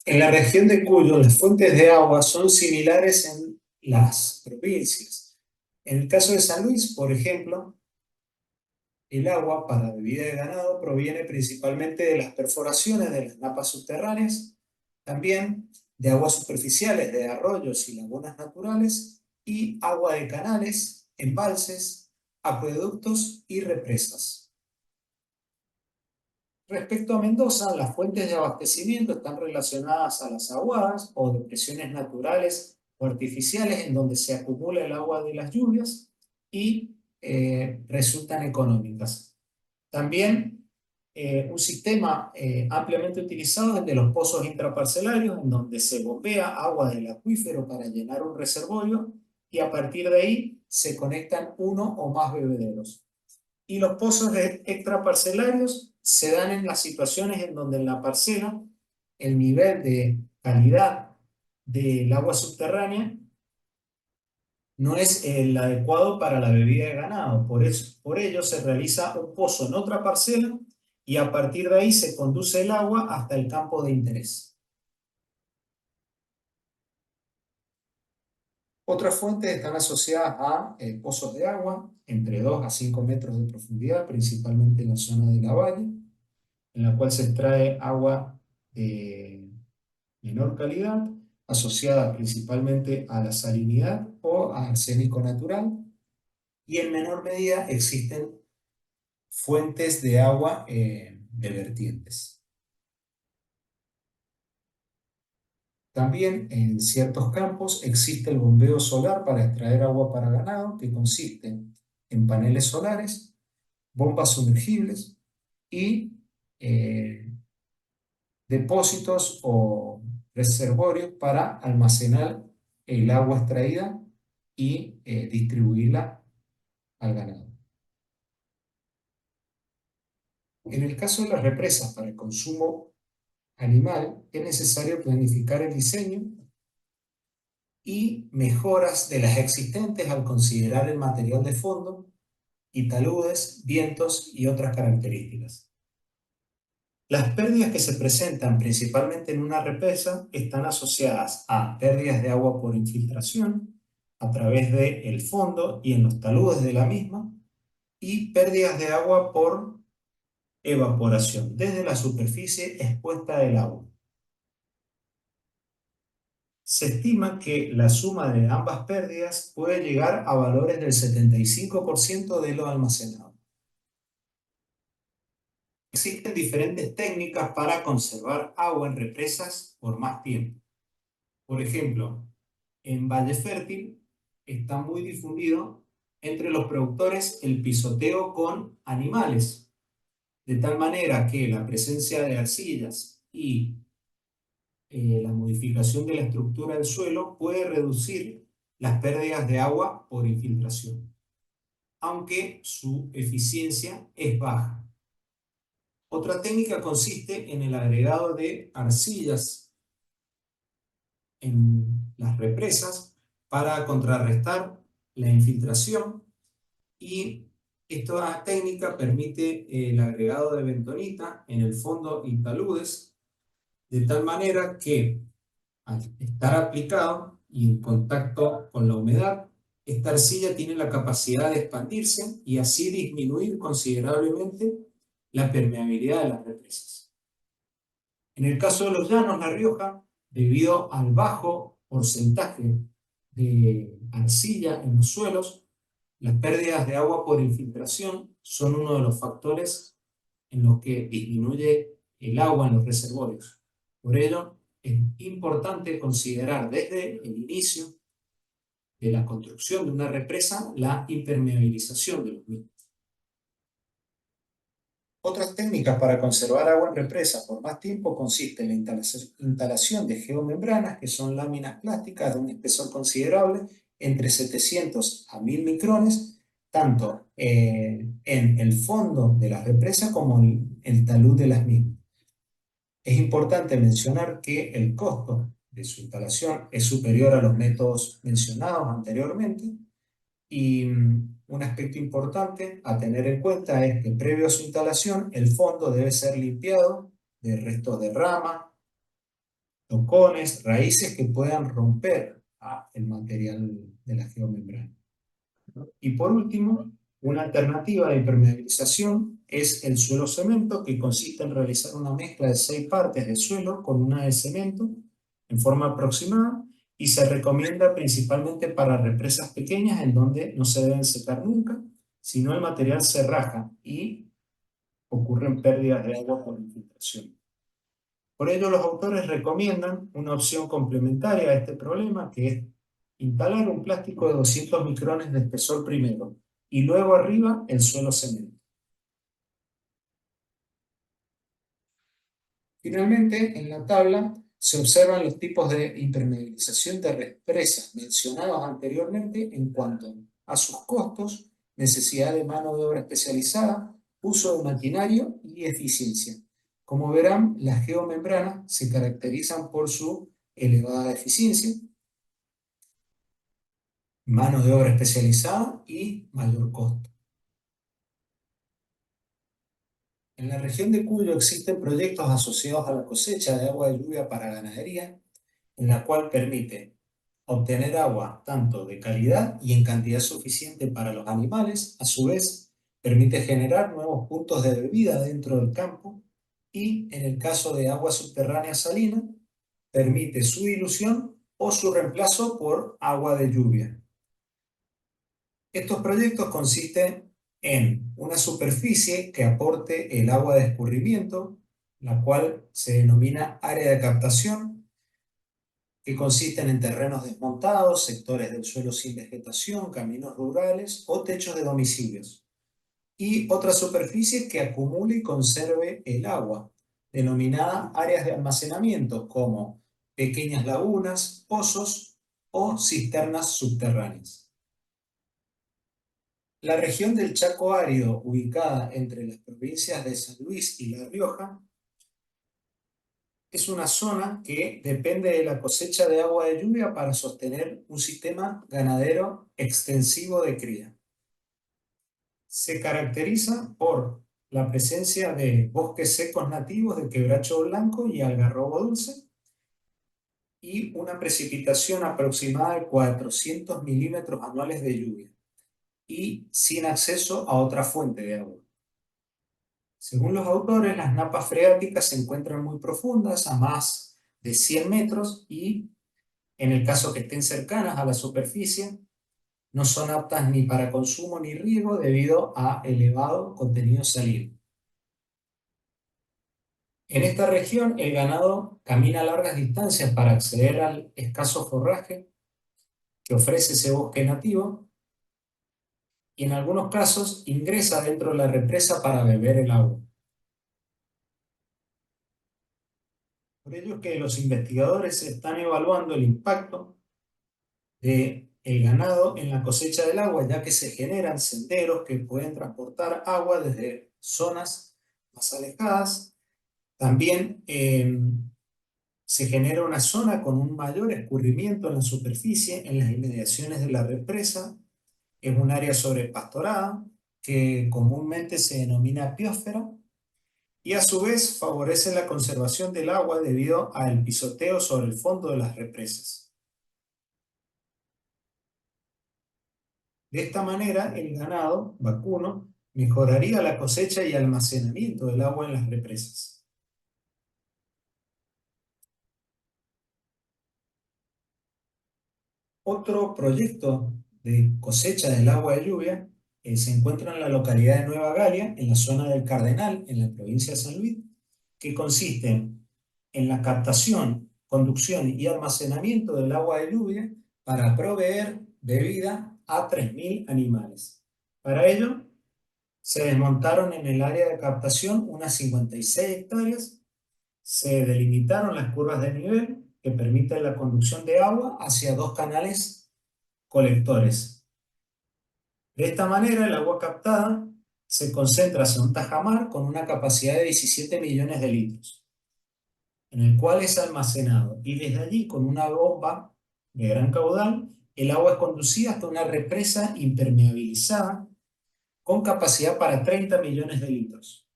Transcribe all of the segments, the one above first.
En la región de Cuyo, las fuentes de agua son similares en las provincias. En el caso de San Luis, por ejemplo, el agua para bebida de ganado proviene principalmente de las perforaciones de las napas subterráneas, también de aguas superficiales de arroyos y lagunas naturales y agua de canales, embalses, acueductos y represas. Respecto a Mendoza, las fuentes de abastecimiento están relacionadas a las aguadas o depresiones naturales o artificiales en donde se acumula el agua de las lluvias y resultan económicas. También un sistema ampliamente utilizado es el de los pozos intraparcelarios, en donde se bombea agua del acuífero para llenar un reservorio y a partir de ahí se conectan uno o más bebederos. Y los pozos extraparcelarios se dan en las situaciones en donde en la parcela el nivel de calidad del agua subterránea no es el adecuado para la bebida de ganado. Por ello se realiza un pozo en otra parcela y a partir de ahí se conduce el agua hasta el campo de interés. Otras fuentes están asociadas a pozos de agua entre 2 a 5 metros de profundidad, principalmente en la zona de la valle, en la cual se extrae agua de menor calidad, asociada principalmente a la salinidad o a arsénico natural, y en menor medida existen fuentes de agua de vertientes. También en ciertos campos existe el bombeo solar para extraer agua para ganado, que consiste en paneles solares, bombas sumergibles y eh, depósitos o reservorios para almacenar el agua extraída y distribuirla al ganado. En el caso de las represas para el consumo animal, es necesario planificar el diseño y mejoras de las existentes al considerar el material de fondo y taludes, vientos y otras características. Las pérdidas que se presentan principalmente en una represa están asociadas a pérdidas de agua por infiltración a través del fondo y en los taludes de la misma y pérdidas de agua por evaporación desde la superficie expuesta del agua. Se estima que la suma de ambas pérdidas puede llegar a valores del 75% de lo almacenado. Existen diferentes técnicas para conservar agua en represas por más tiempo. Por ejemplo, en Valle Fértil está muy difundido entre los productores el pisoteo con animales, de tal manera que la presencia de arcillas y la modificación de la estructura del suelo puede reducir las pérdidas de agua por infiltración, aunque su eficiencia es baja. Otra técnica consiste en el agregado de arcillas en las represas para contrarrestar la infiltración y esta técnica permite el agregado de bentonita en el fondo y taludes de tal manera que al estar aplicado y en contacto con la humedad, esta arcilla tiene la capacidad de expandirse y así disminuir considerablemente la permeabilidad de las represas. En el caso de los llanos, La Rioja, debido al bajo porcentaje de arcilla en los suelos, las pérdidas de agua por infiltración son uno de los factores en los que disminuye el agua en los reservorios. Por ello, es importante considerar desde el inicio de la construcción de una represa la impermeabilización de los mismos. Otras técnicas para conservar agua en represa por más tiempo consisten en la instalación de geomembranas, que son láminas plásticas de un espesor considerable, entre 700 a 1000 micrones, tanto en el fondo de la represa como en el talud de las mismas. Es importante mencionar que el costo de su instalación es superior a los métodos mencionados anteriormente y un aspecto importante a tener en cuenta es que previo a su instalación el fondo debe ser limpiado de restos de rama, tocones, raíces que puedan romper el material de la geomembrana. Y por último, una alternativa de impermeabilización es el suelo cemento, que consiste en realizar una mezcla de 6 partes de suelo con una de cemento en forma aproximada, y se recomienda principalmente para represas pequeñas en donde no se deben secar nunca, sino el material se raja y ocurren pérdidas de agua por infiltración. Por ello, los autores recomiendan una opción complementaria a este problema, que es instalar un plástico de 200 micrones de espesor primero y luego arriba el suelo cemento. Finalmente, en la tabla se observan los tipos de impermeabilización de represas mencionados anteriormente en cuanto a sus costos, necesidad de mano de obra especializada, uso de maquinario y eficiencia. Como verán, las geomembranas se caracterizan por su elevada eficiencia, mano de obra especializada y mayor costo. En la región de Cuyo existen proyectos asociados a la cosecha de agua de lluvia para ganadería, en la cual permite obtener agua tanto de calidad y en cantidad suficiente para los animales. A su vez, permite generar nuevos puntos de bebida dentro del campo, y en el caso de agua subterránea salina, permite su dilución o su reemplazo por agua de lluvia. Estos proyectos consisten en una superficie que aporte el agua de escurrimiento, la cual se denomina área de captación, que consisten en terrenos desmontados, sectores del suelo sin vegetación, caminos rurales o techos de domicilios. Y otra superficie que acumule y conserve el agua, denominada áreas de almacenamiento, como pequeñas lagunas, pozos o cisternas subterráneas. La región del Chaco árido, ubicada entre las provincias de San Luis y La Rioja, es una zona que depende de la cosecha de agua de lluvia para sostener un sistema ganadero extensivo de cría. Se caracteriza por la presencia de bosques secos nativos de quebracho blanco y algarrobo dulce, y una precipitación aproximada de 400 milímetros anuales de lluvia, y sin acceso a otra fuente de agua. Según los autores, las napas freáticas se encuentran muy profundas, a más de 100 metros, y en el caso que estén cercanas a la superficie, no son aptas ni para consumo ni riego debido a elevado contenido salino. En esta región, el ganado camina largas distancias para acceder al escaso forraje que ofrece ese bosque nativo, y en algunos casos ingresa dentro de la represa para beber el agua. Por ello es que los investigadores están evaluando el impacto del ganado en la cosecha del agua, ya que se generan senderos que pueden transportar agua desde zonas más alejadas. También se genera una zona con un mayor escurrimiento en la superficie, en las inmediaciones de la represa. Es un área sobrepastorada que comúnmente se denomina biosfera, y a su vez favorece la conservación del agua debido al pisoteo sobre el fondo de las represas. De esta manera, el ganado vacuno mejoraría la cosecha y almacenamiento del agua en las represas. Otro proyecto de cosecha del agua de lluvia se encuentra en la localidad de Nueva Galia, en la zona del Cardenal, en la provincia de San Luis, que consiste en la captación, conducción y almacenamiento del agua de lluvia para proveer bebida a 3.000 animales. Para ello, se desmontaron en el área de captación unas 56 hectáreas, se delimitaron las curvas de nivel que permiten la conducción de agua hacia 2 canales colectores. De esta manera, el agua captada se concentra hacia un tajamar con una capacidad de 17 millones de litros, en el cual es almacenado, y desde allí, con una bomba de gran caudal, el agua es conducida hasta una represa impermeabilizada con capacidad para 30 millones de litros.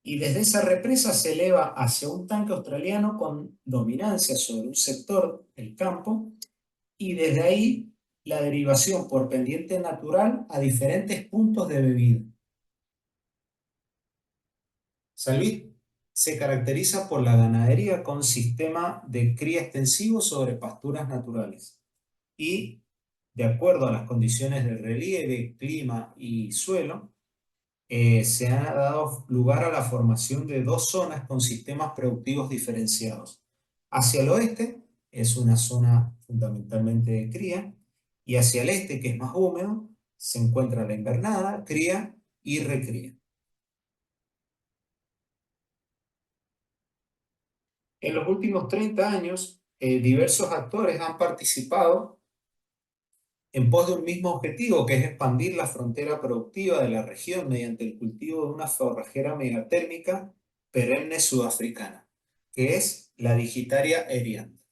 Y desde esa represa se eleva hacia un tanque australiano con dominancia sobre un sector, el campo, y desde ahí la derivación por pendiente natural a diferentes puntos de bebida. San Luis se caracteriza por la ganadería con sistema de cría extensivo sobre pasturas naturales y, de acuerdo a las condiciones del relieve, clima y suelo, se ha dado lugar a la formación de dos zonas con sistemas productivos diferenciados. Hacia el oeste es una zona fundamentalmente de cría y hacia el este, que es más húmedo, se encuentra la invernada, cría y recría. En los últimos 30 años, diversos actores han participado en pos de un mismo objetivo, que es expandir la frontera productiva de la región mediante el cultivo de una forrajera megatérmica perenne sudafricana, que es la Digitaria eriantha.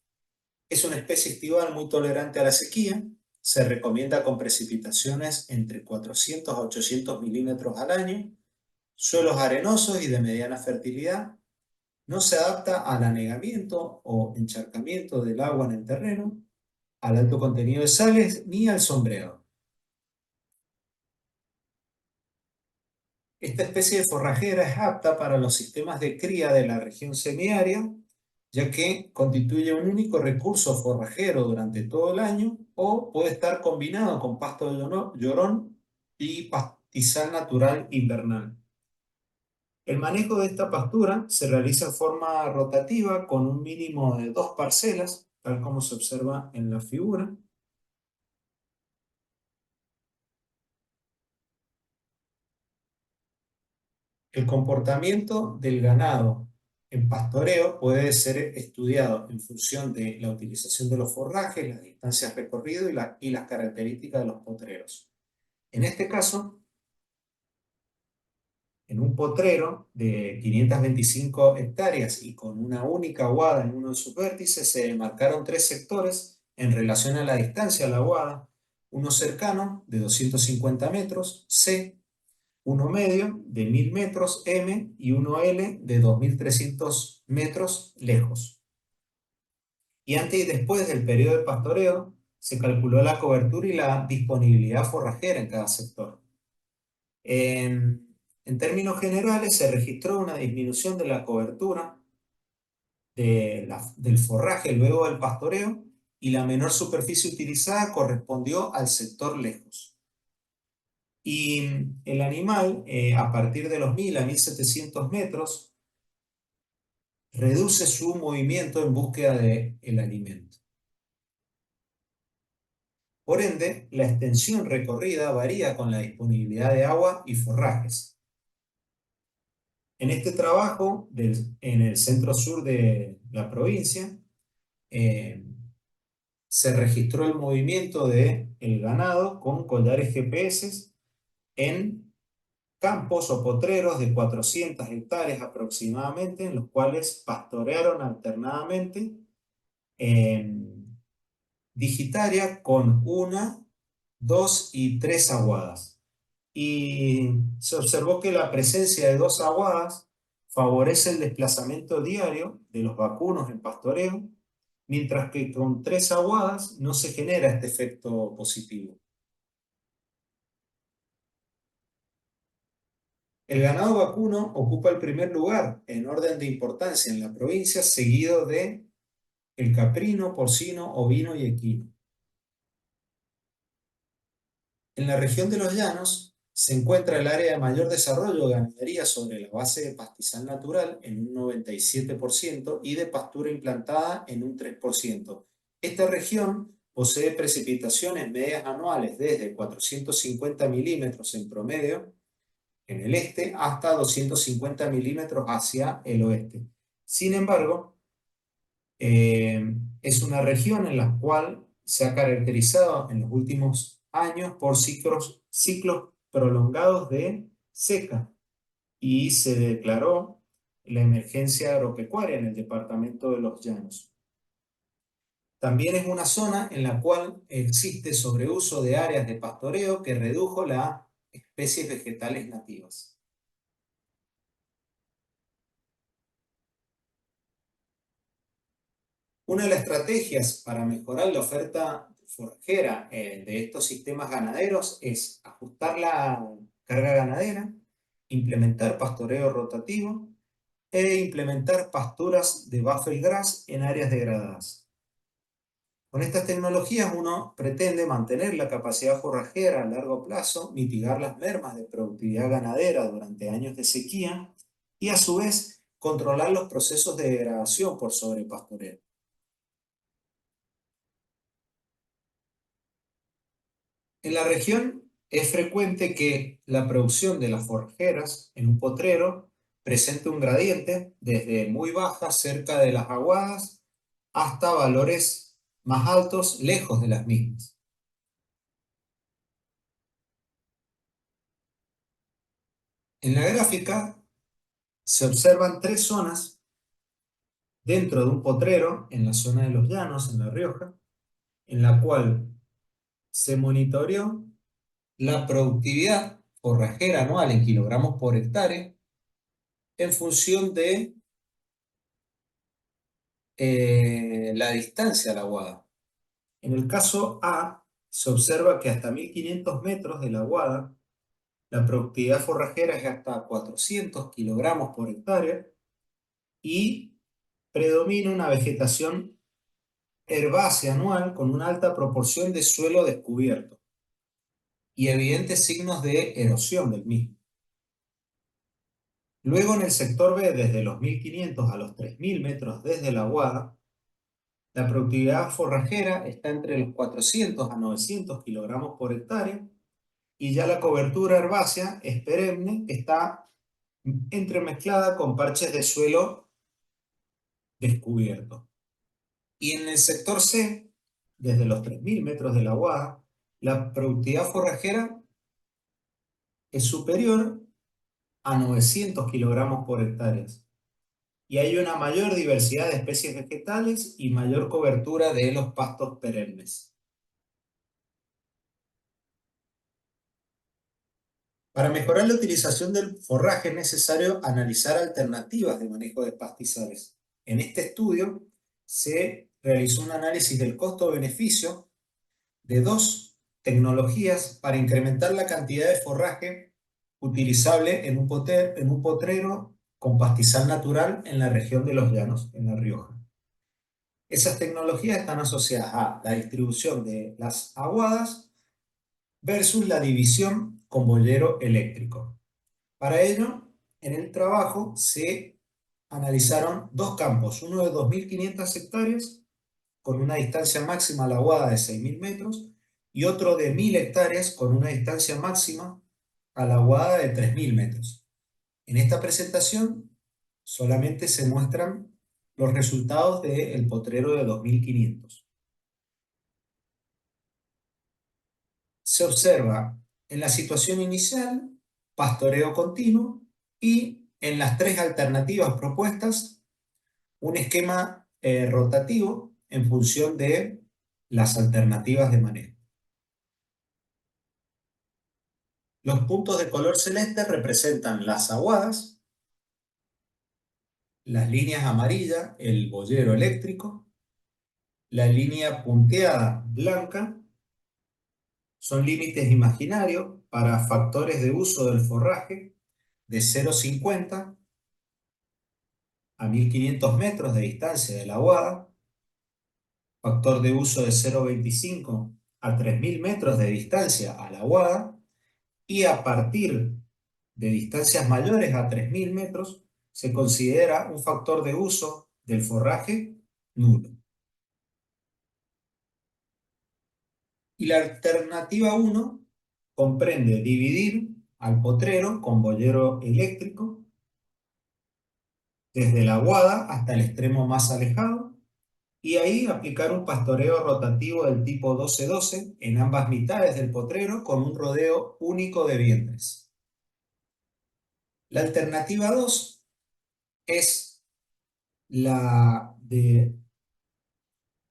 Es una especie estival muy tolerante a la sequía, se recomienda con precipitaciones entre 400 a 800 milímetros al año, suelos arenosos y de mediana fertilidad, no se adapta al anegamiento o encharcamiento del agua en el terreno, al alto contenido de sales ni al sombreado. Esta especie de forrajera es apta para los sistemas de cría de la región semiárida, ya que constituye un único recurso forrajero durante todo el año o puede estar combinado con pasto de llorón y pastizal natural invernal. El manejo de esta pastura se realiza en forma rotativa con un mínimo de 2 parcelas, tal como se observa en la figura. El comportamiento del ganado en pastoreo puede ser estudiado en función de la utilización de los forrajes, las distancias recorridas y las características de los potreros. En este caso, en un potrero de 525 hectáreas y con una única aguada en uno de sus vértices, se demarcaron 3 sectores en relación a la distancia a la aguada, uno cercano de 250 metros, C, uno medio de 1000 metros, M, y uno L de 2300 metros lejos. Y antes y después del periodo de pastoreo, se calculó la cobertura y la disponibilidad forrajera en cada sector. En términos generales, se registró una disminución de la cobertura del forraje luego del pastoreo y la menor superficie utilizada correspondió al sector lejos. Y el animal, a partir de los 1000 a 1700 metros, reduce su movimiento en búsqueda del alimento. Por ende, la extensión recorrida varía con la disponibilidad de agua y forrajes. En este trabajo, en el centro sur de la provincia, eh, se registró el movimiento del ganado con collares GPS en campos o potreros de 400 hectáreas aproximadamente, en los cuales pastorearon alternadamente en Digitaria con 1, 2 y 3 aguadas. Y se observó que la presencia de 2 aguadas favorece el desplazamiento diario de los vacunos en pastoreo, mientras que con 3 aguadas no se genera este efecto positivo. El ganado vacuno ocupa el primer lugar en orden de importancia en la provincia, seguido de el caprino, porcino, ovino y equino. En la región de los llanos se encuentra el área de mayor desarrollo de ganadería sobre la base de pastizal natural en un 97% y de pastura implantada en un 3%. Esta región posee precipitaciones medias anuales desde 450 milímetros en promedio en el este hasta 250 milímetros hacia el oeste. Sin embargo, es una región en la cual se ha caracterizado en los últimos años por ciclos prolongados de seca y se declaró la emergencia agropecuaria en el departamento de Los Llanos. También es una zona en la cual existe sobreuso de áreas de pastoreo que redujo las especies vegetales nativas. Una de las estrategias para mejorar la oferta forrajera de estos sistemas ganaderos es ajustar la carga ganadera, implementar pastoreo rotativo e implementar pasturas de buffet grass en áreas degradadas. Con estas tecnologías uno pretende mantener la capacidad forrajera a largo plazo, mitigar las mermas de productividad ganadera durante años de sequía y a su vez controlar los procesos de degradación por sobrepastoreo. En la región es frecuente que la producción de las forrajeras en un potrero presente un gradiente desde muy baja cerca de las aguadas hasta valores más altos lejos de las mismas. En la gráfica se observan tres zonas dentro de un potrero en la zona de los Llanos, en La Rioja, en la cual se monitoreó la productividad forrajera anual en kilogramos por hectárea en función de la distancia a la aguada. En el caso A, se observa que hasta 1500 metros de la aguada, la productividad forrajera es hasta 400 kilogramos por hectárea y predomina una vegetación herbácea anual con una alta proporción de suelo descubierto y evidentes signos de erosión del mismo. Luego en el sector B, desde los 1500 a los 3000 metros desde la aguada, la productividad forrajera está entre los 400 a 900 kilogramos por hectárea y ya la cobertura herbácea es perenne, está entremezclada con parches de suelo descubierto. Y en el sector C, desde los 3000 metros de la aguada, la productividad forrajera es superior a 900 kilogramos por hectárea. Y hay una mayor diversidad de especies vegetales y mayor cobertura de los pastos perennes. Para mejorar la utilización del forraje es necesario analizar alternativas de manejo de pastizales. En este estudio se realizó un análisis del costo-beneficio de dos tecnologías para incrementar la cantidad de forraje utilizable en un potrero con pastizal natural en la región de los Llanos, en La Rioja. Esas tecnologías están asociadas a la distribución de las aguadas versus la división con boyero eléctrico. Para ello, en el trabajo se analizaron dos campos, uno de 2.500 hectáreas con una distancia máxima a la aguada de 6.000 metros y otro de 1.000 hectáreas con una distancia máxima a la aguada de 3.000 metros. En esta presentación solamente se muestran los resultados del potrero de 2.500. Se observa en la situación inicial pastoreo continuo y en las tres alternativas propuestas un esquema rotativo en función de las alternativas de manejo. Los puntos de color celeste representan las aguadas, las líneas amarillas, el boyero eléctrico, la línea punteada blanca, son límites imaginarios para factores de uso del forraje de 0,50 a 1500 metros de distancia de la aguada, factor de uso de 0,25 a 3000 metros de distancia a la aguada, y a partir de distancias mayores a 3000 metros se considera un factor de uso del forraje nulo. Y la alternativa 1 comprende dividir al potrero con boyero eléctrico desde la aguada hasta el extremo más alejado y ahí aplicar un pastoreo rotativo del tipo 12-12 en ambas mitades del potrero con un rodeo único de vientres. La alternativa 2 es la de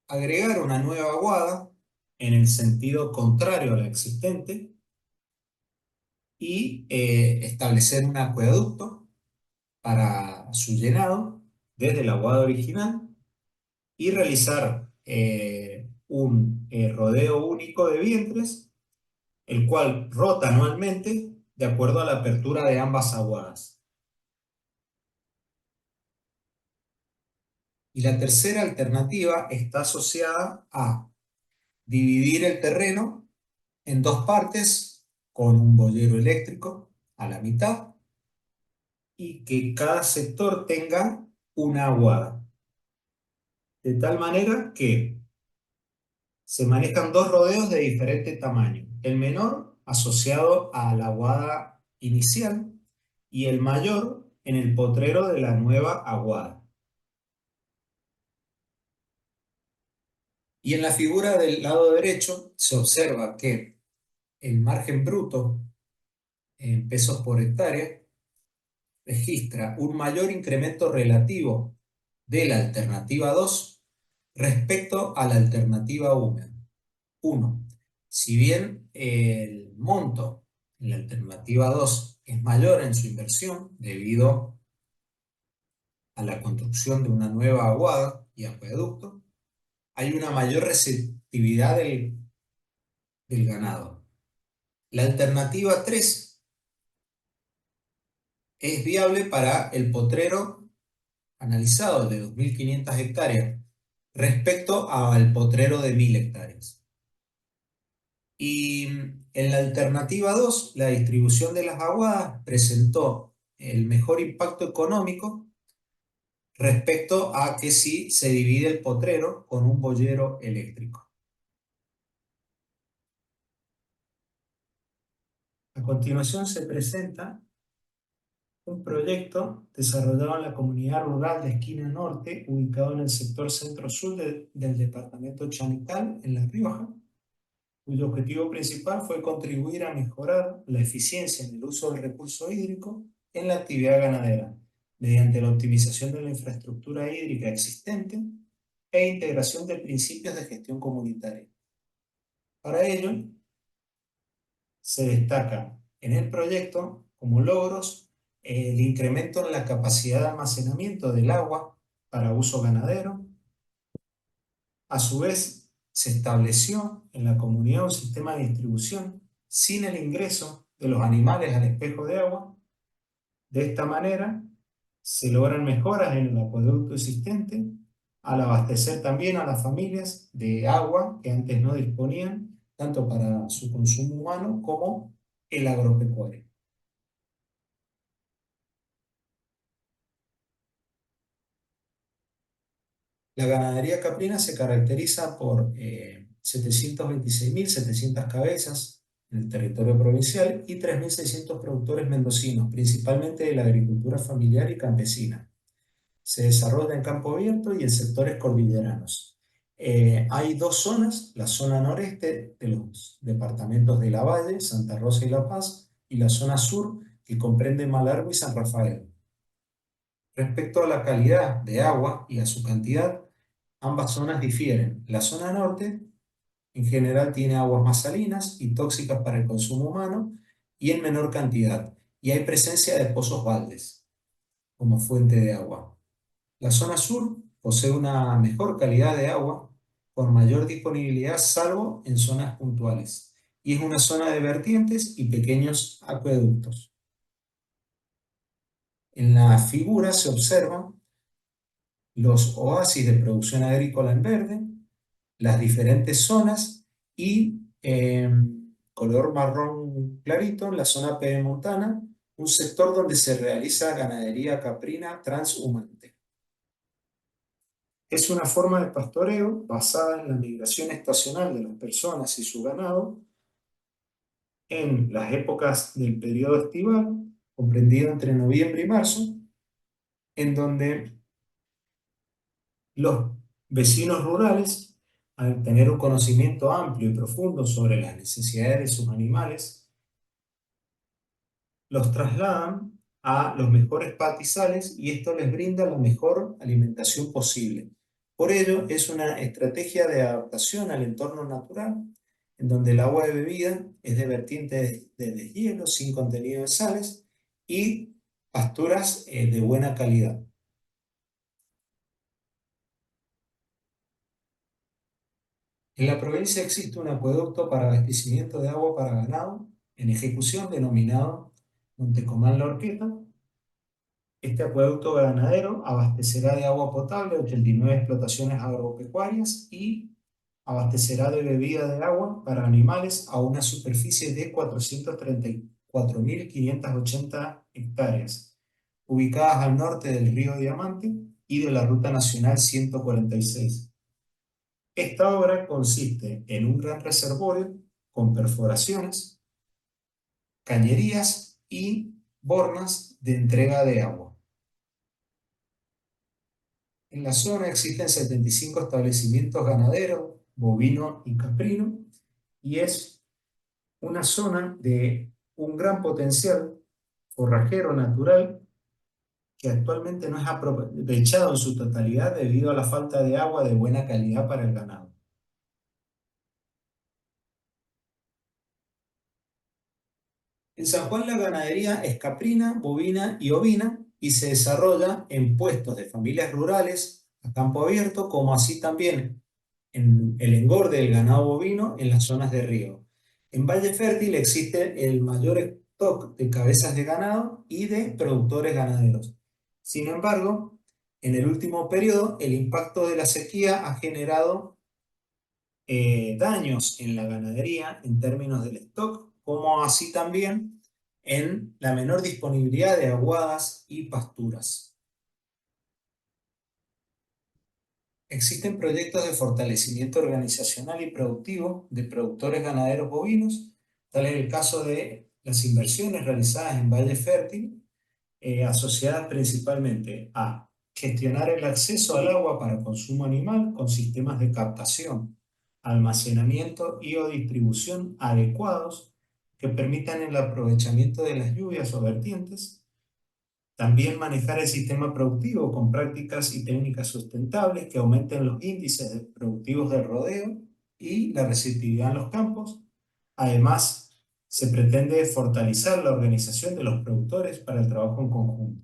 agregar una nueva aguada en el sentido contrario a la existente y establecer un acueducto para su llenado desde la aguada original y realizar un rodeo único de vientres, el cual rota anualmente de acuerdo a la apertura de ambas aguadas. Y la tercera alternativa está asociada a dividir el terreno en dos partes con un boyero eléctrico a la mitad y que cada sector tenga una aguada. De tal manera que se manejan dos rodeos de diferente tamaño. El menor asociado a la aguada inicial y el mayor en el potrero de la nueva aguada. Y en la figura del lado derecho se observa que el margen bruto en pesos por hectárea registra un mayor incremento relativo de la alternativa 2 respecto a la alternativa 1. Si bien el monto en la alternativa 2 es mayor en su inversión debido a la construcción de una nueva aguada y acueducto, hay una mayor receptividad del ganado. La alternativa 3 es viable para el potrero analizado de 2.500 hectáreas respecto al potrero de 1.000 hectáreas. Y en la alternativa 2, la distribución de las aguadas presentó el mejor impacto económico respecto a que si se divide el potrero con un boyero eléctrico. A continuación se presenta un proyecto desarrollado en la comunidad rural de Esquina Norte, ubicado en el sector centro-sur del departamento Chanical, en La Rioja, cuyo objetivo principal fue contribuir a mejorar la eficiencia en el uso del recurso hídrico en la actividad ganadera, mediante la optimización de la infraestructura hídrica existente e integración de principios de gestión comunitaria. Para ello, se destaca en el proyecto como logros el incremento en la capacidad de almacenamiento del agua para uso ganadero. A su vez, se estableció en la comunidad un sistema de distribución sin el ingreso de los animales al espejo de agua. De esta manera, se logran mejoras en el acueducto existente al abastecer también a las familias de agua que antes no disponían, tanto para su consumo humano como el agropecuario. La ganadería caprina se caracteriza por 726.700 cabezas en el territorio provincial y 3.600 productores mendocinos, principalmente de la agricultura familiar y campesina. Se desarrolla en campo abierto y en sectores cordilleranos. Hay dos zonas, la zona noreste de los departamentos de La Valle, Santa Rosa y La Paz, y la zona sur, que comprende Malargüe y San Rafael. Respecto a la calidad de agua y a su cantidad, ambas zonas difieren. La zona norte, en general, tiene aguas más salinas y tóxicas para el consumo humano y en menor cantidad, y hay presencia de pozos baldes como fuente de agua. La zona sur posee una mejor calidad de agua, con mayor disponibilidad, salvo en zonas puntuales, y es una zona de vertientes y pequeños acueductos. En la figura se observan los oasis de producción agrícola en verde, las diferentes zonas y color marrón clarito en la zona pedemontana, un sector donde se realiza ganadería caprina transhumante. Es una forma de pastoreo basada en la migración estacional de las personas y su ganado en las épocas del periodo estival, comprendido entre noviembre y marzo, en donde los vecinos rurales, al tener un conocimiento amplio y profundo sobre las necesidades de sus animales, los trasladan a los mejores pastizales y esto les brinda la mejor alimentación posible. Por ello, es una estrategia de adaptación al entorno natural, en donde el agua de bebida es de vertientes de deshielo, sin contenido de sales, y pasturas, de buena calidad. En la provincia existe un acueducto para abastecimiento de agua para ganado en ejecución denominado Montecomán La Horqueta. Este acueducto ganadero abastecerá de agua potable 89 explotaciones agropecuarias y abastecerá de bebida de agua para animales a una superficie de 434.580 hectáreas, ubicadas al norte del río Diamante y de la Ruta Nacional 146. Esta obra consiste en un gran reservorio con perforaciones, cañerías y bornas de entrega de agua. En la zona existen 75 establecimientos ganaderos, bovino y caprino, y es una zona de un gran potencial forrajero natural que actualmente no es aprovechado en su totalidad debido a la falta de agua de buena calidad para el ganado. En San Juan la ganadería es caprina, bovina y ovina y se desarrolla en puestos de familias rurales a campo abierto, como así también en el engorde del ganado bovino en las zonas de río. En Valle Fértil existe el mayor stock de cabezas de ganado y de productores ganaderos. Sin embargo, en el último periodo, el impacto de la sequía ha generado daños en la ganadería en términos del stock, como así también en la menor disponibilidad de aguadas y pasturas. Existen proyectos de fortalecimiento organizacional y productivo de productores ganaderos bovinos, tal es el caso de las inversiones realizadas en Valle Fértil, asociadas principalmente a gestionar el acceso al agua para consumo animal con sistemas de captación, almacenamiento y o distribución adecuados que permitan el aprovechamiento de las lluvias o vertientes. También manejar el sistema productivo con prácticas y técnicas sustentables que aumenten los índices productivos del rodeo y la receptividad en los campos. Además, se pretende fortalecer la organización de los productores para el trabajo en conjunto.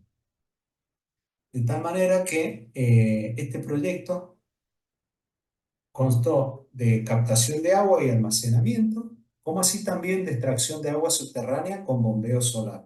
De tal manera que este proyecto constó de captación de agua y almacenamiento, como así también de extracción de agua subterránea con bombeo solar.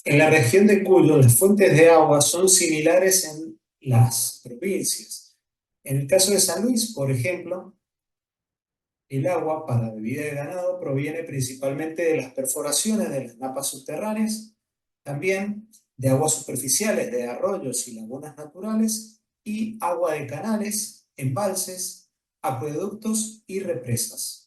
En la región de Cuyo, las fuentes de agua son similares en las provincias. En el caso de San Luis, por ejemplo, el agua para bebida de ganado proviene principalmente de las perforaciones de las napas subterráneas, también de aguas superficiales de arroyos y lagunas naturales y agua de canales, embalses, acueductos y represas.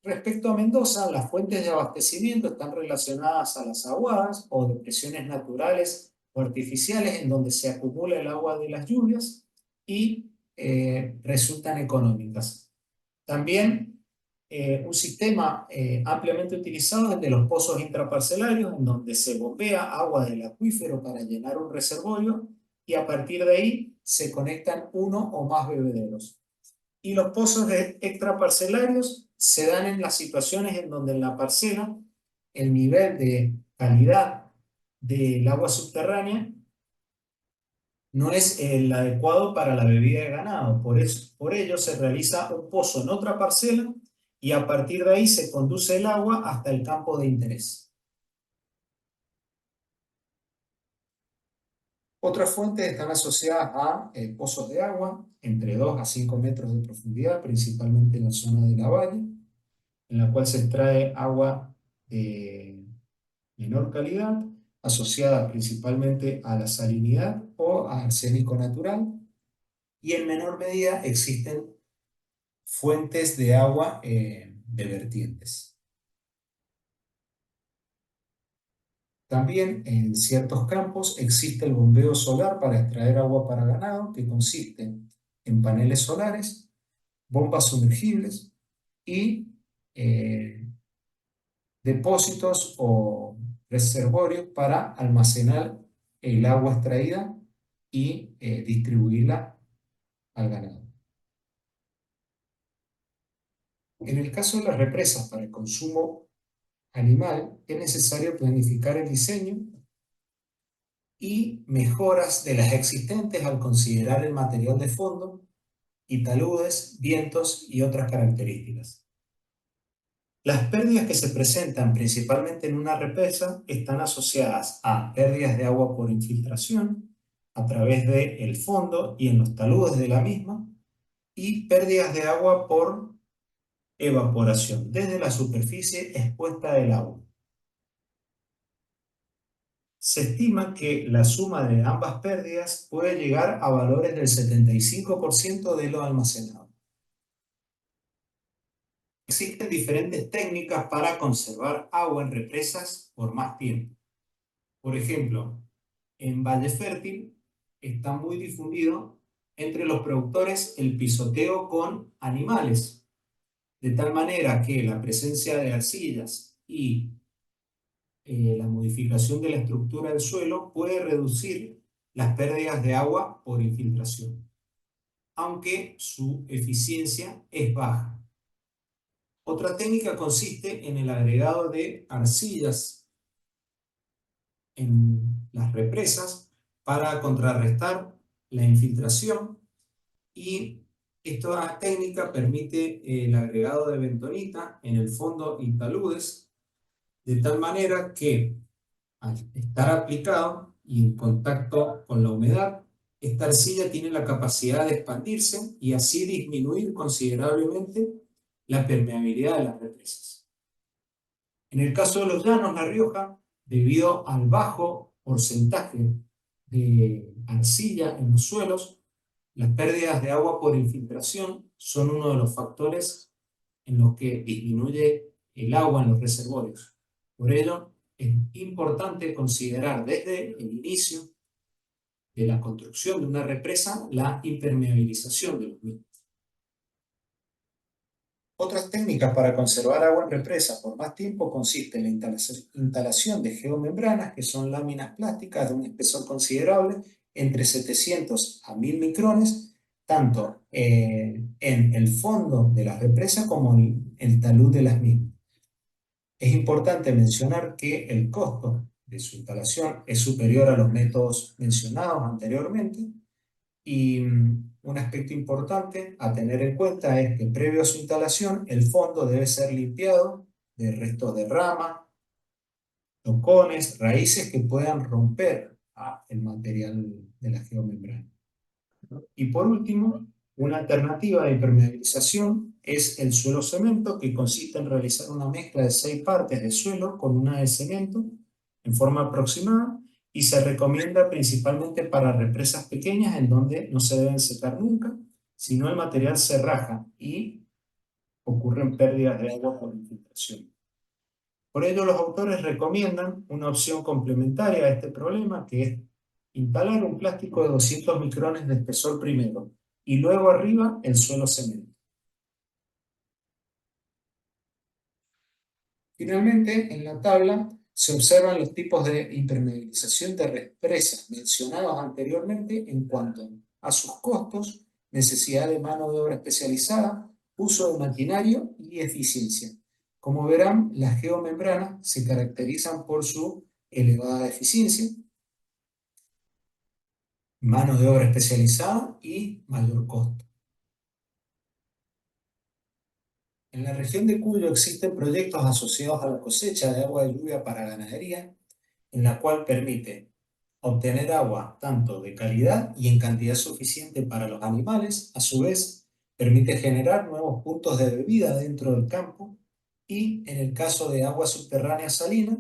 Respecto a Mendoza, las fuentes de abastecimiento están relacionadas a las aguadas o depresiones naturales o artificiales en donde se acumula el agua de las lluvias y resultan económicas. También un sistema ampliamente utilizado es el de los pozos intraparcelarios, en donde se bombea agua del acuífero para llenar un reservorio y a partir de ahí se conectan uno o más bebederos. Y los pozos extraparcelarios se dan en las situaciones en donde en la parcela el nivel de calidad del agua subterránea no es el adecuado para la bebida de ganado. Por ello se realiza un pozo en otra parcela y a partir de ahí se conduce el agua hasta el campo de interés. Otras fuentes están asociadas a pozos de agua entre 2 a 5 metros de profundidad, principalmente en la zona de la valle, en la cual se extrae agua de menor calidad, asociada principalmente a la salinidad o a arsénico natural, y en menor medida existen fuentes de agua de vertientes. También en ciertos campos existe el bombeo solar para extraer agua para ganado, que consiste en paneles solares bombas sumergibles y depósitos o reservorios para almacenar el agua extraída y distribuirla al ganado. En el caso de las represas para el consumo animal, es necesario planificar el diseño y mejoras de las existentes al considerar el material de fondo y taludes, vientos y otras características. Las pérdidas que se presentan principalmente en una represa están asociadas a pérdidas de agua por infiltración a través del fondo y en los taludes de la misma y pérdidas de agua por evaporación desde la superficie expuesta del agua. Se estima que la suma de ambas pérdidas puede llegar a valores del 75% de lo almacenado. Existen diferentes técnicas para conservar agua en represas por más tiempo. Por ejemplo, en Valle Fértil está muy difundido entre los productores el pisoteo con animales, de tal manera que la presencia de arcillas y la modificación de la estructura del suelo puede reducir las pérdidas de agua por infiltración, aunque su eficiencia es baja. Otra técnica consiste en el agregado de arcillas en las represas para contrarrestar la infiltración y esta técnica permite el agregado de bentonita en el fondo y taludes de tal manera que al estar aplicado y en contacto con la humedad, esta arcilla tiene la capacidad de expandirse y así disminuir considerablemente la permeabilidad de las represas. En el caso de los llanos, La Rioja, debido al bajo porcentaje de arcilla en los suelos, las pérdidas de agua por infiltración son uno de los factores en los que disminuye el agua en los reservorios. Por ello, es importante considerar desde el inicio de la construcción de una represa la impermeabilización de los mismos. Otras técnicas para conservar agua en represa por más tiempo consisten en la instalación de geomembranas, que son láminas plásticas de un espesor considerable, entre 700 a 1000 micrones, tanto en el fondo de la represa como en el talud de las mismas. Es importante mencionar que el costo de su instalación es superior a los métodos mencionados anteriormente y un aspecto importante a tener en cuenta es que previo a su instalación el fondo debe ser limpiado de restos de rama, tocones, raíces que puedan romper el material de la geomembrana. Y por último, una alternativa de impermeabilización es el suelo cemento, que consiste en realizar una mezcla de 6 partes de suelo con una de cemento en forma aproximada y se recomienda principalmente para represas pequeñas en donde no se deben secar nunca, sino el material se raja y ocurren pérdidas de agua por infiltración. Por ello, los autores recomiendan una opción complementaria a este problema, que es instalar un plástico de 200 micrones de espesor primero y luego arriba el suelo cemento. Finalmente, en la tabla se observan los tipos de impermeabilización de represas mencionados anteriormente en cuanto a sus costos, necesidad de mano de obra especializada, uso de maquinario y eficiencia. Como verán, las geomembranas se caracterizan por su elevada eficiencia, mano de obra especializada y mayor costo. En la región de Cuyo existen proyectos asociados a la cosecha de agua de lluvia para ganadería, en la cual permite obtener agua tanto de calidad y en cantidad suficiente para los animales. A su vez, permite generar nuevos puntos de bebida dentro del campo y, en el caso de agua subterránea salina,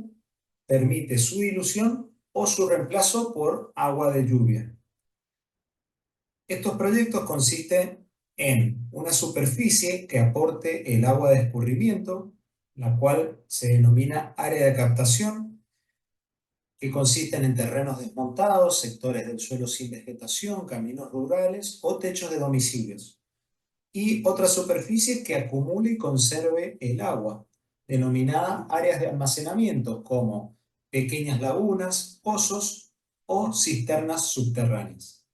permite su dilución o su reemplazo por agua de lluvia. Estos proyectos consisten en una superficie que aporte el agua de escurrimiento, la cual se denomina área de captación, que consisten en terrenos desmontados, sectores del suelo sin vegetación, caminos rurales o techos de domicilios. y otra superficie que acumule y conserve el agua, denominada áreas de almacenamiento, como pequeñas lagunas, pozos o cisternas subterráneas.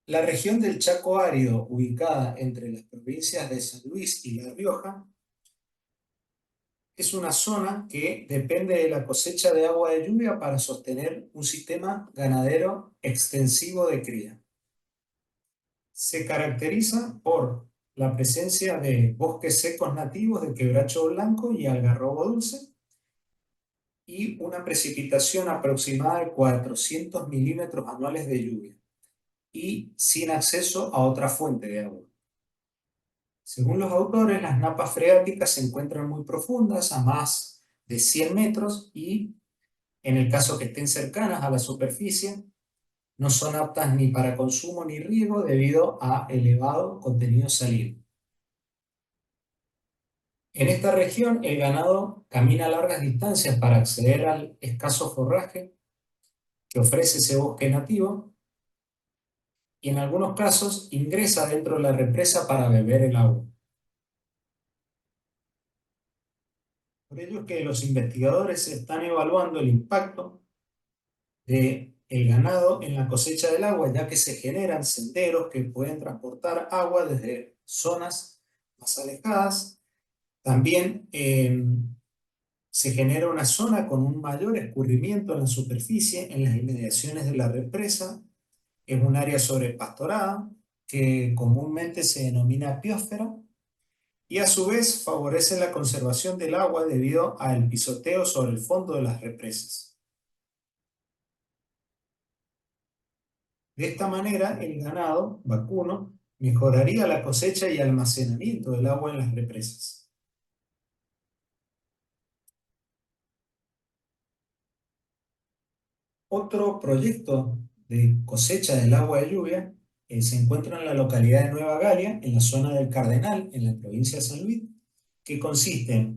La región del Chaco árido, ubicada entre las provincias de San Luis y La Rioja, es una zona que depende de la cosecha de agua de lluvia para sostener un sistema ganadero extensivo de cría. Se caracteriza por la presencia de bosques secos nativos de quebracho blanco y algarrobo dulce y una precipitación aproximada de 400 milímetros anuales de lluvia y sin acceso a otra fuente de agua. Según los autores, las napas freáticas se encuentran muy profundas, a más de 100 metros, y en el caso que estén cercanas a la superficie, no son aptas ni para consumo ni riego debido a elevado contenido salino. En esta región, el ganado camina largas distancias para acceder al escaso forraje que ofrece ese bosque nativo y en algunos casos ingresa dentro de la represa para beber el agua. Por ello es que los investigadores están evaluando el impacto del ganado en la cosecha del agua, ya que se generan senderos que pueden transportar agua desde zonas más alejadas. También se genera una zona con un mayor escurrimiento en la superficie en las inmediaciones de la represa. Es un área sobrepastorada que comúnmente se denomina biosfera y a su vez favorece la conservación del agua debido al pisoteo sobre el fondo de las represas. De esta manera, el ganado vacuno mejoraría la cosecha y almacenamiento del agua en las represas. Otro proyecto de cosecha del agua de lluvia se encuentra en la localidad de Nueva Galia, en la zona del Cardenal, en la provincia de San Luis, que consiste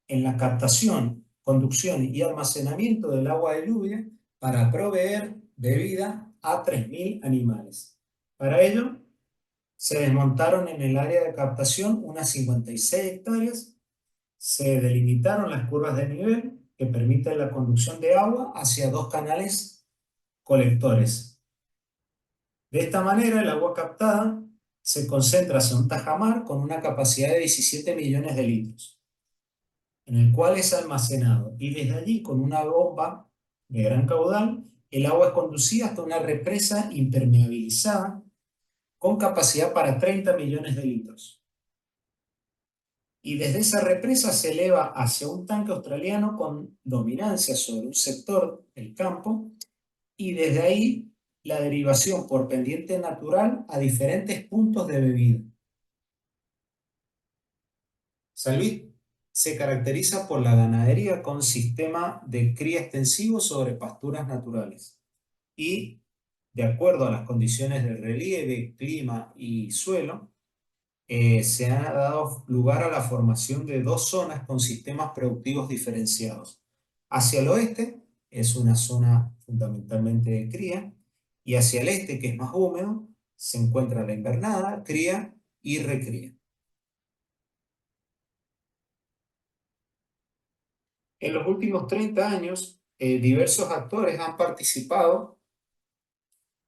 en la captación, conducción y almacenamiento del agua de lluvia para proveer bebida a 3.000 animales. Para ello, se desmontaron en el área de captación unas 56 hectáreas, se delimitaron las curvas de nivel que permiten la conducción de agua hacia dos canales colectores. De esta manera, el agua captada se concentra hacia un tajamar con una capacidad de 17 millones de litros, en el cual es almacenado, y desde allí, con una bomba de gran caudal, el agua es conducida hasta una represa impermeabilizada con capacidad para 30 millones de litros. Y desde esa represa se eleva hacia un tanque australiano con dominancia sobre un sector del campo, y desde ahí la derivación por pendiente natural a diferentes puntos de bebida. San Luis se caracteriza por la ganadería con sistema de cría extensivo sobre pasturas naturales y, de acuerdo a las condiciones de relieve, clima y suelo, se ha dado lugar a la formación de dos zonas con sistemas productivos diferenciados. Hacia el oeste es una zona fundamentalmente de cría, y hacia el este, que es más húmedo, se encuentra la invernada, cría y recría. En los últimos 30 años, diversos actores han participado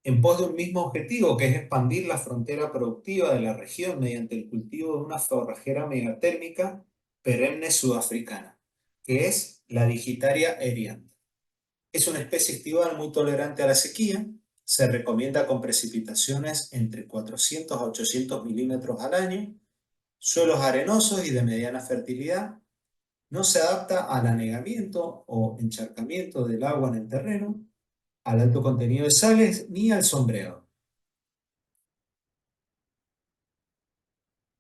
en pos de un mismo objetivo, que es expandir la frontera productiva de la región mediante el cultivo de una forrajera megatérmica perenne sudafricana, que es la Digitaria eriantha. Es una especie estival muy tolerante a la sequía, se recomienda con precipitaciones entre 400 a 800 milímetros al año, suelos arenosos y de mediana fertilidad, no se adapta al anegamiento o encharcamiento del agua en el terreno, al alto contenido de sales ni al sombreado.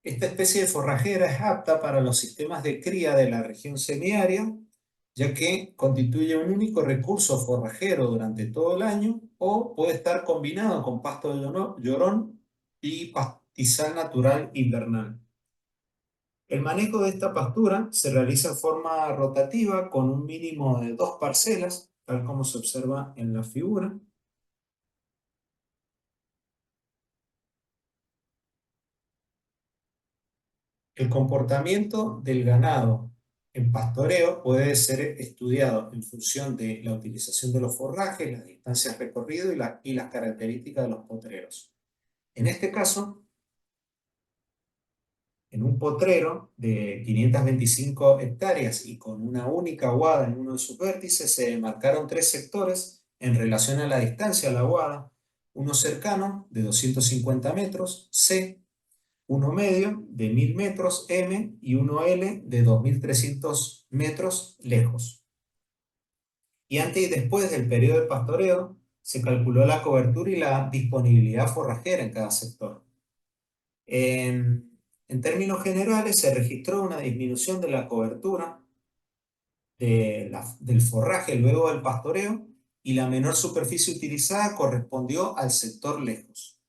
Esta especie de forrajera es apta para los sistemas de cría de la región semiárida, ya que constituye un único recurso forrajero durante todo el año, o puede estar combinado con pasto de llorón y pastizal natural invernal. El manejo de esta pastura se realiza en forma rotativa con un mínimo de 2 parcelas, tal como se observa en la figura. El comportamiento del ganado en pastoreo puede ser estudiado en función de la utilización de los forrajes, las distancias recorridas y las características de los potreros. En este caso, en un potrero de 525 hectáreas y con una única aguada en uno de sus vértices, se demarcaron tres sectores en relación a la distancia a la aguada: uno cercano de 250 metros, C; uno medio de 1000 metros, M; y uno L de 2300 metros, lejos. Y antes y después del periodo de pastoreo, se calculó la cobertura y la disponibilidad forrajera en cada sector. En términos generales, se registró una disminución de la cobertura del forraje luego del pastoreo, y la menor superficie utilizada correspondió al sector lejos.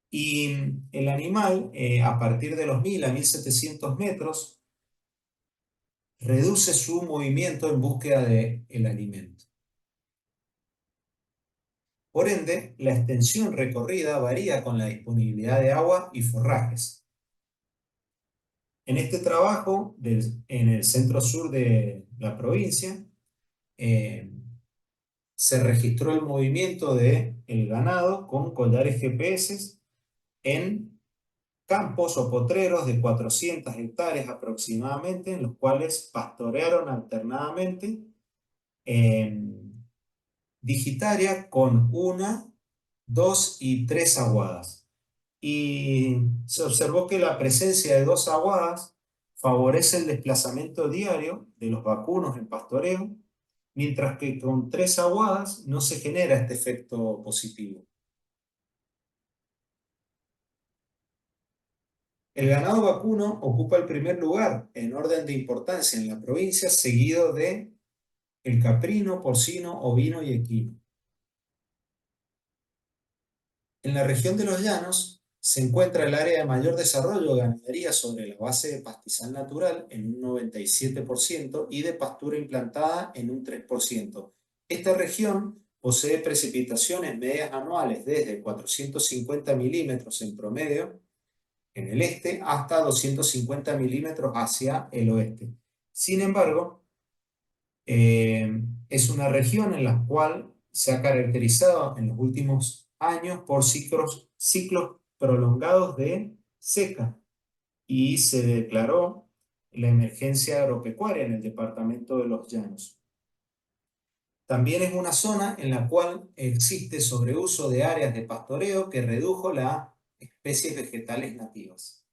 Y el animal, a partir de los 1000 a 1700 metros, reduce su movimiento en búsqueda del alimento. Por ende, la extensión recorrida varía con la disponibilidad de agua y forrajes. En este trabajo, en el centro sur de la provincia, eh, se registró el movimiento del ganado con collares GPS en campos o potreros de 400 hectáreas aproximadamente, en los cuales pastorearon alternadamente digitaria con una, dos y tres aguadas. Y se observó que la presencia de dos aguadas favorece el desplazamiento diario de los vacunos en pastoreo, mientras que con tres aguadas no se genera este efecto positivo. El ganado vacuno ocupa el primer lugar en orden de importancia en la provincia, seguido de el caprino, porcino, ovino y equino. En la región de los llanos se encuentra el área de mayor desarrollo de ganadería sobre la base de pastizal natural en un 97% y de pastura implantada en un 3%. Esta región posee precipitaciones medias anuales desde 450 milímetros en promedio en el este hasta 250 milímetros hacia el oeste. Sin embargo, es una región en la cual se ha caracterizado en los últimos años por ciclos prolongados de seca, y se declaró la emergencia agropecuaria en el departamento de los Llanos. También es una zona en la cual existe sobreuso de áreas de pastoreo que redujo las especies vegetales nativas.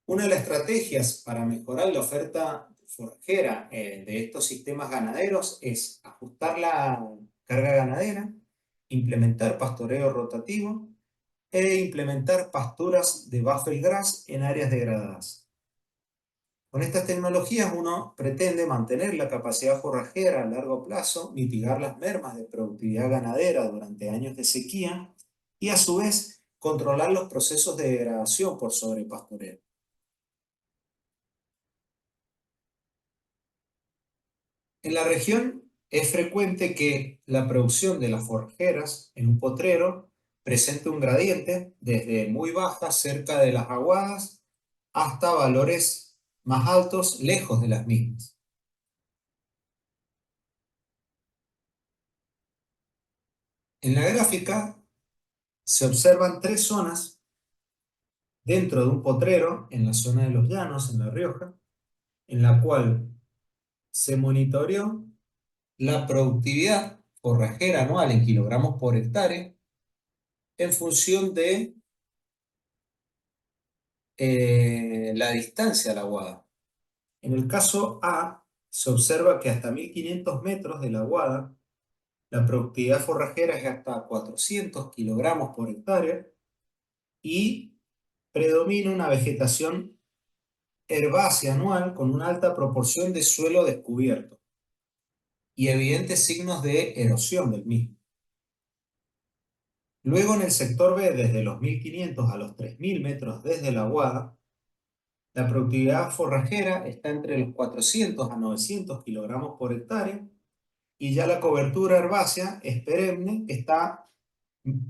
Una de las estrategias para mejorar la oferta forrajera de estos sistemas ganaderos es ajustar la carga ganadera, implementar pastoreo rotativo e implementar pasturas de buffet grass en áreas degradadas. Con estas tecnologías uno pretende mantener la capacidad forrajera a largo plazo, mitigar las mermas de productividad ganadera durante años de sequía y a su vez controlar los procesos de degradación por sobrepastoreo. En la región es frecuente que la producción de las forrajeras en un potrero presente un gradiente desde muy baja cerca de las aguadas hasta valores más altos lejos de las mismas. En la gráfica se observan tres zonas dentro de un potrero en la zona de los Llanos, en La Rioja, en la cual se monitoreó la productividad forrajera anual en kilogramos por hectárea en función de la distancia a la aguada. En el caso A, se observa que hasta 1500 metros de la aguada, la productividad forrajera es hasta 400 kilogramos por hectárea y predomina una vegetación herbácea anual con una alta proporción de suelo descubierto y evidentes signos de erosión del mismo. Luego, en el sector B, desde los 1500 a los 3000 metros desde la aguada, la productividad forrajera está entre los 400 a 900 kilogramos por hectárea, y ya la cobertura herbácea es perenne, está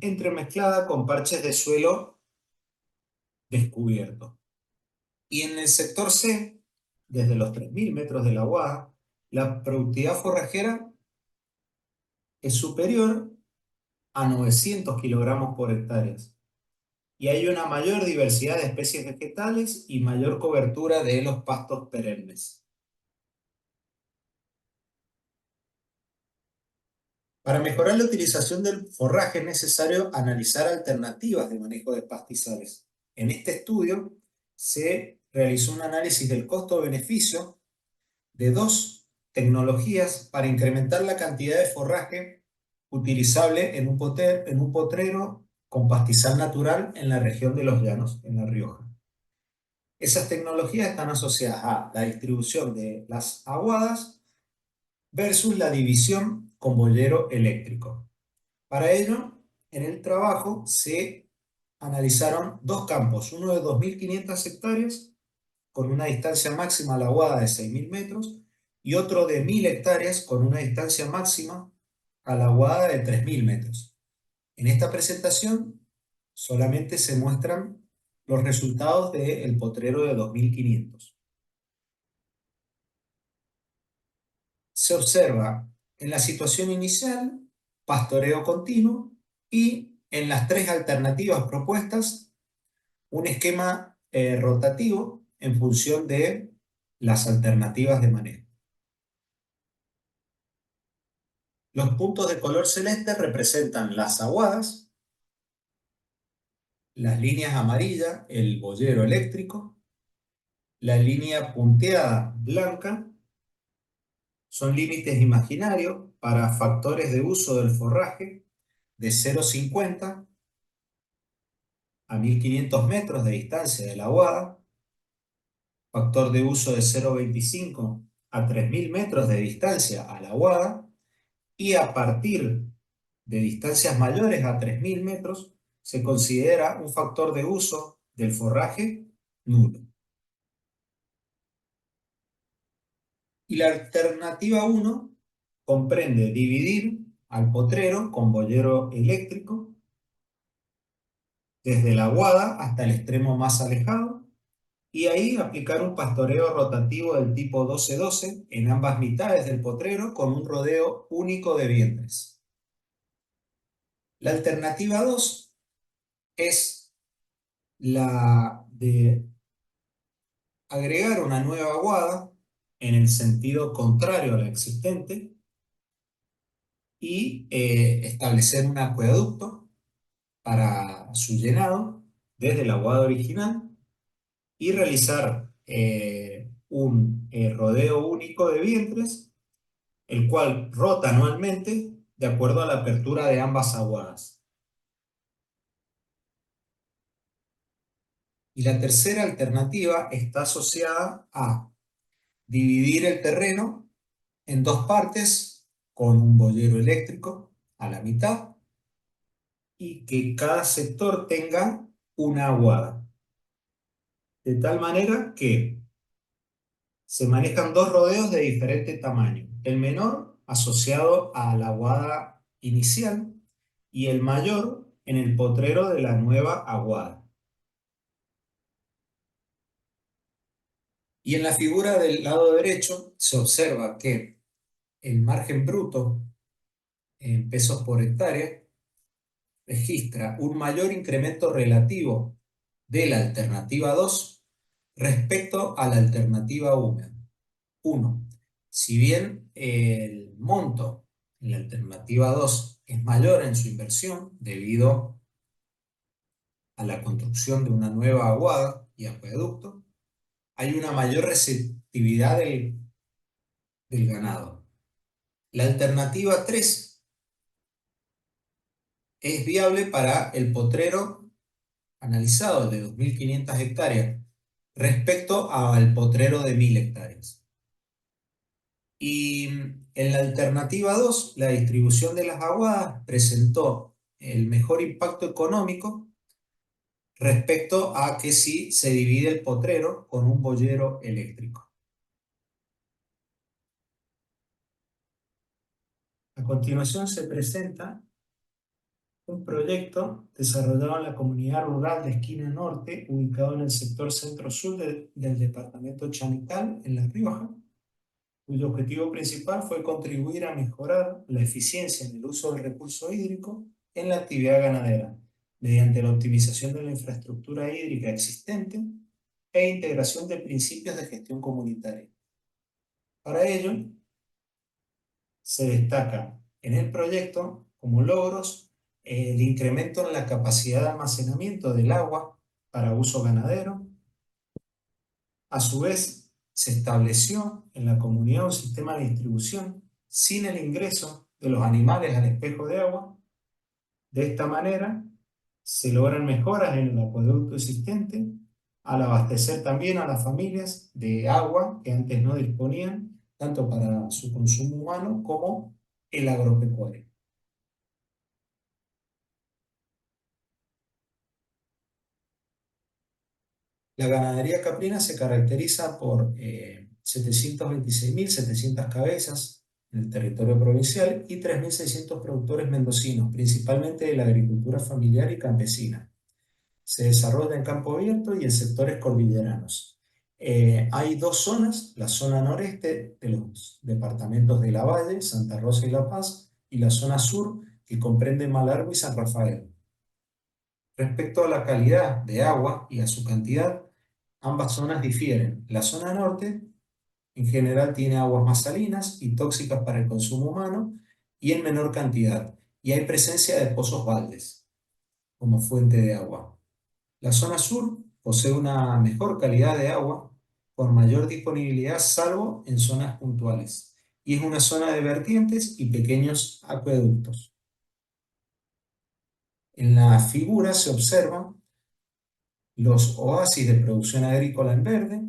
entremezclada con parches de suelo descubierto. Y en el sector C, desde los 3.000 metros de la UAA, la productividad forrajera es superior a 900 kilogramos por hectárea. Y hay una mayor diversidad de especies vegetales y mayor cobertura de los pastos perennes. Para mejorar la utilización del forraje es necesario analizar alternativas de manejo de pastizales. En este estudio se realizó un análisis del costo-beneficio de dos tecnologías para incrementar la cantidad de forraje utilizable en un potrero con pastizal natural en la región de los Llanos, en La Rioja. Esas tecnologías están asociadas a la distribución de las aguadas versus la división con boyero eléctrico. Para ello, en el trabajo se analizaron dos campos, uno de 2.500 hectáreas con una distancia máxima a la aguada de 6.000 metros y otro de 1.000 hectáreas con una distancia máxima a la aguada de 3.000 metros. En esta presentación solamente se muestran los resultados del potrero de 2.500. Se observa en la situación inicial pastoreo continuo y en las tres alternativas propuestas un esquema rotativo en función de las alternativas de manejo. Los puntos de color celeste representan las aguadas, las líneas amarillas, el boyero eléctrico, la línea punteada blanca son límites imaginarios para factores de uso del forraje de 0,50 a 1.500 metros de distancia de la aguada, factor de uso de 0,25 a 3.000 metros de distancia a la aguada, y a partir de distancias mayores a 3.000 metros se considera un factor de uso del forraje nulo. Y la alternativa 1 comprende dividir al potrero con boyero eléctrico desde la aguada hasta el extremo más alejado y ahí aplicar un pastoreo rotativo del tipo 12-12 en ambas mitades del potrero con un rodeo único de vientres. La alternativa 2 es la de agregar una nueva aguada en el sentido contrario a la existente y establecer un acueducto para su llenado desde la aguada original y realizar un rodeo único de vientres, el cual rota anualmente de acuerdo a la apertura de ambas aguadas. Y la tercera alternativa está asociada a dividir el terreno en dos partes con un boyero eléctrico a la mitad y que cada sector tenga una aguada. De tal manera que se manejan dos rodeos de diferente tamaño. El menor asociado a la aguada inicial y el mayor en el potrero de la nueva aguada. Y en la figura del lado derecho se observa que el margen bruto en pesos por hectárea registra un mayor incremento relativo de la alternativa 2 respecto a la alternativa 1. Si bien el monto en la alternativa 2 es mayor en su inversión debido a la construcción de una nueva aguada y acueducto, hay una mayor receptividad del ganado. La alternativa 3 es viable para el potrero analizado de 2.500 hectáreas respecto al potrero de 1.000 hectáreas. Y en la alternativa 2, la distribución de las aguadas presentó el mejor impacto económico respecto a que si se divide el potrero con un boyero eléctrico. A continuación se presenta un proyecto desarrollado en la comunidad rural de Esquina Norte, ubicado en el sector centro-sur del departamento Chanical, en La Rioja, cuyo objetivo principal fue contribuir a mejorar la eficiencia en el uso del recurso hídrico en la actividad ganadera, mediante la optimización de la infraestructura hídrica existente e integración de principios de gestión comunitaria. Para ello, se destaca en el proyecto como logros el incremento en la capacidad de almacenamiento del agua para uso ganadero. A su vez, se estableció en la comunidad un sistema de distribución sin el ingreso de los animales al espejo de agua. De esta manera, se logran mejoras en el acueducto existente al abastecer también a las familias de agua que antes no disponían, tanto para su consumo humano como el agropecuario. La ganadería caprina se caracteriza por 726.700 cabezas en el territorio provincial y 3.600 productores mendocinos, principalmente de la agricultura familiar y campesina. Se desarrolla en campo abierto y en sectores cordilleranos. Hay dos zonas, la zona noreste de los departamentos de La Valle, Santa Rosa y La Paz, y la zona sur, que comprende Malargüe y San Rafael. Respecto a la calidad de agua y a su cantidad, ambas zonas difieren. La zona norte, en general, tiene aguas más salinas y tóxicas para el consumo humano y en menor cantidad, y hay presencia de pozos baldes como fuente de agua. La zona sur posee una mejor calidad de agua, con mayor disponibilidad, salvo en zonas puntuales, y es una zona de vertientes y pequeños acueductos. En la figura se observan los oasis de producción agrícola en verde,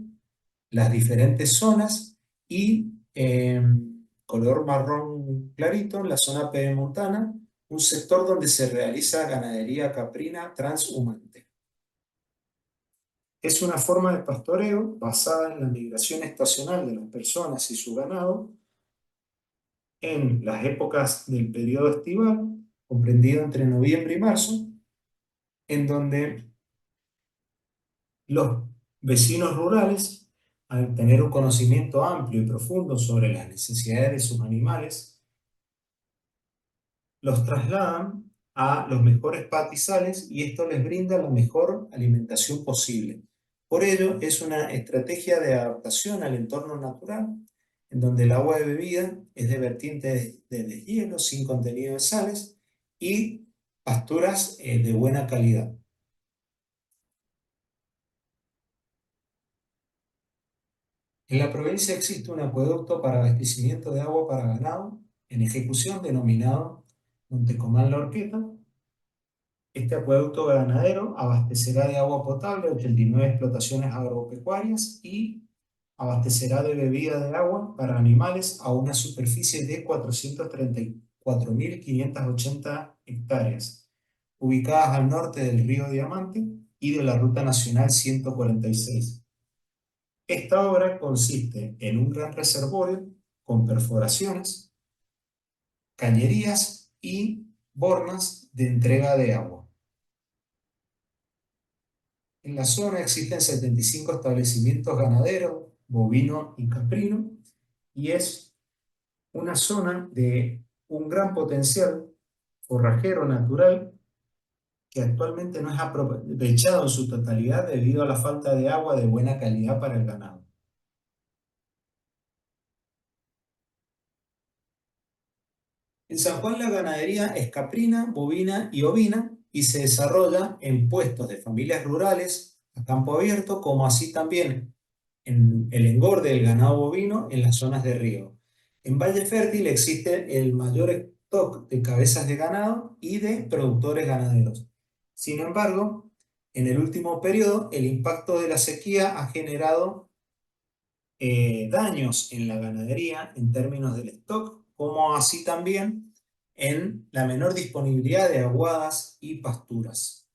las diferentes zonas y color marrón clarito, la zona pedemontana, un sector donde se realiza ganadería caprina transhumante. Es una forma de pastoreo basada en la migración estacional de las personas y su ganado en las épocas del periodo estival, comprendido entre noviembre y marzo, en donde los vecinos rurales, al tener un conocimiento amplio y profundo sobre las necesidades de sus animales, los trasladan a los mejores pastizales y esto les brinda la mejor alimentación posible. Por ello, es una estrategia de adaptación al entorno natural, en donde el agua de bebida es de vertientes de deshielo, sin contenido de sales, y pasturas de buena calidad. En la provincia existe un acueducto para abastecimiento de agua para ganado en ejecución denominado Montecomán La Horqueta. Este acueducto ganadero abastecerá de agua potable 89 explotaciones agropecuarias y abastecerá de bebida de agua para animales a una superficie de 434.580 hectáreas, ubicadas al norte del río Diamante y de la Ruta Nacional 146. Esta obra consiste en un gran reservorio con perforaciones, cañerías y bornas de entrega de agua. En la zona existen 75 establecimientos ganaderos, bovino y caprino, y es una zona de un gran potencial forrajero natural que actualmente no es aprovechado en su totalidad debido a la falta de agua de buena calidad para el ganado. En San Juan la ganadería es caprina, bovina y ovina y se desarrolla en puestos de familias rurales a campo abierto, como así también en el engorde del ganado bovino en las zonas de río. En Valle Fértil existe el mayor stock de cabezas de ganado y de productores ganaderos. Sin embargo, en el último periodo, el impacto de la sequía ha generado daños en la ganadería en términos del stock, como así también en la menor disponibilidad de aguadas y pasturas.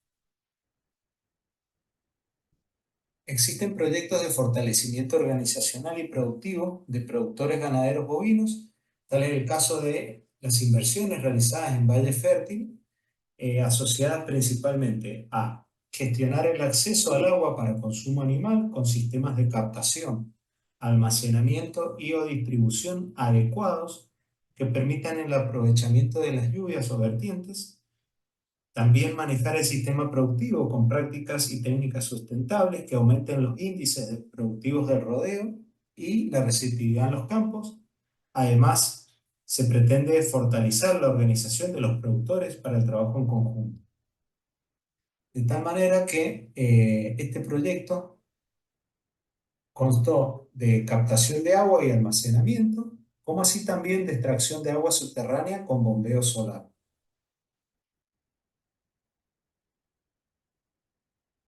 Existen proyectos de fortalecimiento organizacional y productivo de productores ganaderos bovinos, tal es el caso de las inversiones realizadas en Valle Fértil, asociadas principalmente a gestionar el acceso al agua para consumo animal con sistemas de captación, almacenamiento y o distribución adecuados que permitan el aprovechamiento de las lluvias o vertientes. También manejar el sistema productivo con prácticas y técnicas sustentables que aumenten los índices productivos del rodeo y la receptividad en los campos. Además, se pretende fortalecer la organización de los productores para el trabajo en conjunto. De tal manera que este proyecto constó de captación de agua y almacenamiento, como así también de extracción de agua subterránea con bombeo solar.